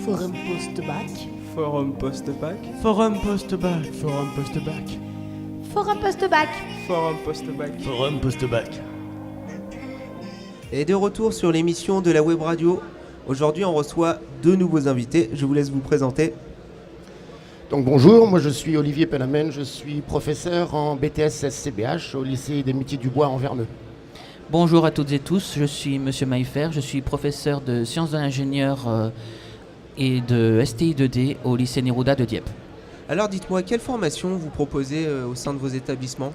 Forum post-bac. Forum post-bac. Forum post-bac. Forum post-bac. Forum post-bac. Forum post-bac. Forum post-bac. Et de retour sur l'émission de la web radio. Aujourd'hui, on reçoit deux nouveaux invités. Je vous laisse vous présenter. Donc bonjour, moi je suis Olivier Penamène, je suis professeur en BTS SCBH au lycée des Métiers du Bois en Verneux. Bonjour à toutes et tous, je suis Monsieur Maillefer, je suis professeur de sciences de l'ingénieur et de STI 2D au lycée Neruda de Dieppe. Alors dites-moi, quelle formation vous proposez au sein de vos établissements ?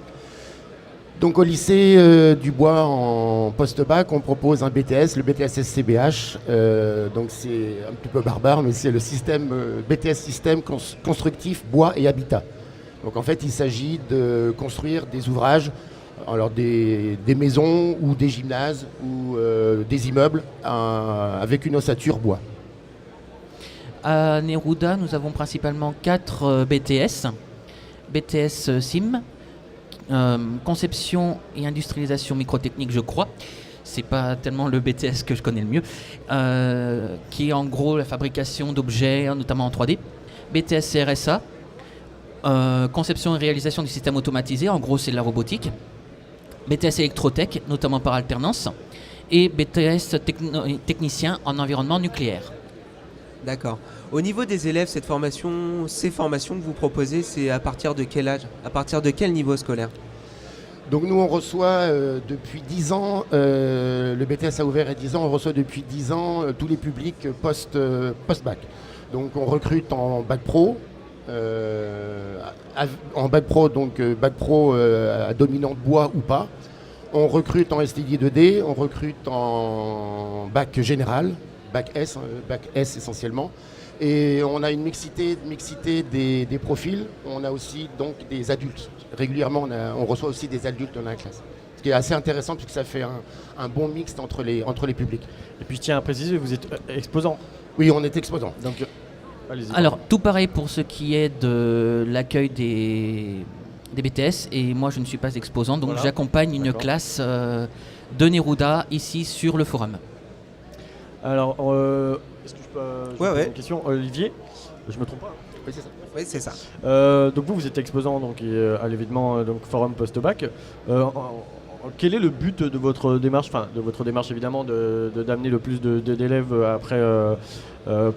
Donc au lycée du Bois en post-bac, on propose un BTS, le BTS SCBH. Donc c'est un petit peu barbare, mais c'est le système BTS système constructif bois et habitat. Donc en fait, il s'agit de construire des ouvrages, alors des maisons ou des gymnases ou des immeubles avec une ossature bois. À Neruda, nous avons principalement 4 BTS. BTS SIM, conception et industrialisation microtechnique, je crois. C'est pas tellement le BTS que je connais le mieux, qui est en gros la fabrication d'objets, notamment en 3D. BTS CRSA, conception et réalisation du système automatisé, en gros c'est de la robotique. BTS électrotech, notamment par alternance. Et BTS technicien en environnement nucléaire. D'accord. Au niveau des élèves, ces formations que vous proposez, c'est à partir de quel âge ? À partir de quel niveau scolaire ? Donc nous on reçoit depuis 10 ans, le BTS a ouvert il y a 10 ans, on reçoit depuis 10 ans tous les publics post-bac. Donc on recrute en bac pro, bac pro à dominante bois ou pas. On recrute en STI 2D, on recrute en bac général, bac S essentiellement. Et on a une mixité des profils. On a aussi donc des adultes. Régulièrement, on reçoit aussi des adultes dans la classe. Ce qui est assez intéressant puisque ça fait un bon mix entre les publics. Et puis je tiens à préciser, vous êtes exposant. Oui, on est exposant. Donc, allez-y. Alors, tout pareil pour ce qui est de l'accueil des BTS. Et moi, je ne suis pas exposant, donc Voilà. J'accompagne une D'accord. classe de Neruda ici sur le forum. Alors, est-ce que je peux poser une question, Olivier? Je me trompe pas? Oui, c'est ça. Oui, c'est ça. Donc vous êtes exposant donc, à l'événement Forum Post-Bac. Quel est le but de votre démarche, évidemment d'amener le plus d'élèves après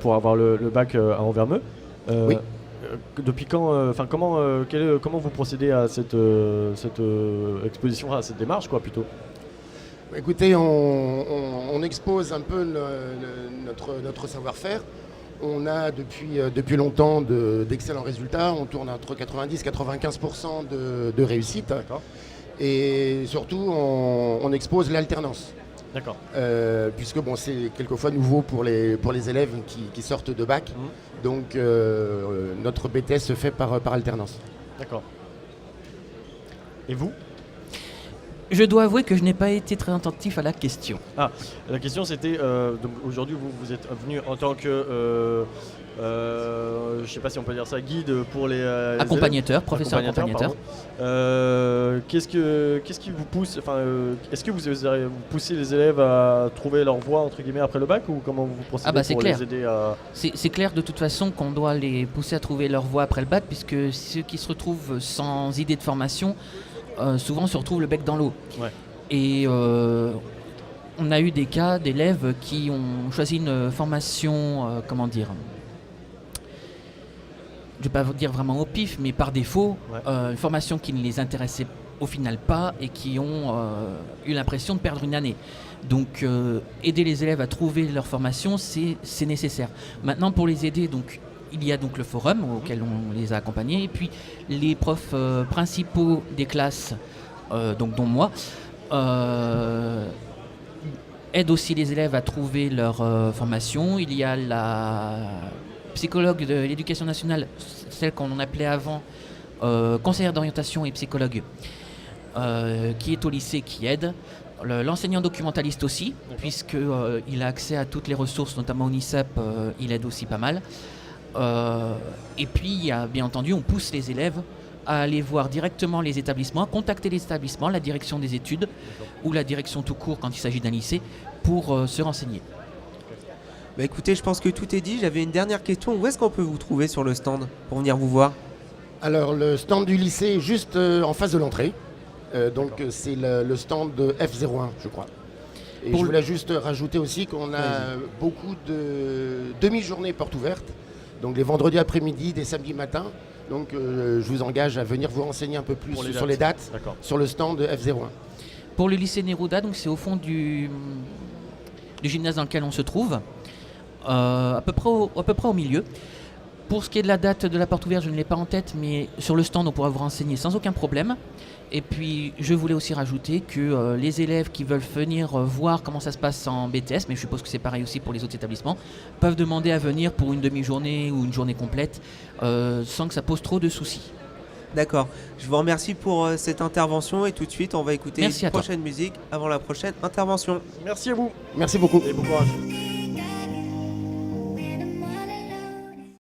pour avoir le bac à Anvers-Meux? Oui. Depuis quand, comment vous procédez à cette exposition, à cette démarche plutôt? Écoutez, on expose un peu notre savoir-faire. On a depuis longtemps d'excellents résultats. On tourne entre 90-95% de réussite. D'accord. Et surtout, on expose l'alternance. D'accord. Puisque c'est quelquefois nouveau pour les élèves qui sortent de bac. Donc notre BTS se fait par alternance. D'accord. Et vous? Je dois avouer que je n'ai pas été très attentif à la question. Ah, la question c'était, donc aujourd'hui vous êtes venu en tant que, je ne sais pas si on peut dire ça, guide pour les Accompagnateur, élèves. professeur accompagnateur. Qu'est-ce qui vous pousse, est-ce que vous poussez les élèves à trouver leur voie entre guillemets après le bac, ou comment vous procédez c'est pour clair. les aider à... C'est clair de toute façon qu'on doit les pousser à trouver leur voie après le bac, puisque ceux qui se retrouvent sans idée de formation, souvent se retrouvent le bec dans l'eau. Ouais. Et on a eu des cas d'élèves qui ont choisi une formation, je ne vais pas vous dire vraiment au pif, mais par défaut, une formation qui ne les intéressait au final pas et qui ont eu l'impression de perdre une année. Donc aider les élèves à trouver leur formation, c'est nécessaire. Maintenant, pour les aider, il y a donc le forum auquel on les a accompagnés, et puis les profs principaux des classes, dont moi, aident aussi les élèves à trouver leur formation. Il y a la psychologue de l'éducation nationale, celle qu'on appelait avant conseillère d'orientation et psychologue, qui est au lycée, qui aide. L'enseignant documentaliste aussi, puisqu'il a accès à toutes les ressources, notamment au NICEP, il aide aussi pas mal. Et puis, bien entendu, on pousse les élèves à aller voir directement les établissements, contacter les établissements, la direction des études ou la direction tout court quand il s'agit d'un lycée, pour se renseigner. Bah écoutez, je pense que tout est dit. J'avais une dernière question. Où est-ce qu'on peut vous trouver sur le stand pour venir vous voir? Alors, le stand du lycée est juste en face de l'entrée. C'est le stand de F01, je crois. Et Pour je le- voulais juste rajouter aussi qu'on a beaucoup de demi-journées portes ouvertes. Donc, les vendredis après-midi, des samedis matins. Donc, je vous engage à venir vous renseigner un peu plus Pour les sur les dates D'accord. sur le stand de F01. Pour le lycée Neruda, donc c'est au fond du gymnase dans lequel on se trouve, à peu près au milieu. Pour ce qui est de la date de la porte ouverte, je ne l'ai pas en tête, mais sur le stand, on pourra vous renseigner sans aucun problème. Et puis, je voulais aussi rajouter que les élèves qui veulent venir voir comment ça se passe en BTS, mais je suppose que c'est pareil aussi pour les autres établissements, peuvent demander à venir pour une demi-journée ou une journée complète, sans que ça pose trop de soucis. D'accord. Je vous remercie pour cette intervention et tout de suite, on va écouter Merci à une toi. prochaine musique avant la prochaine intervention. Merci à vous Merci beaucoup. et bon courage.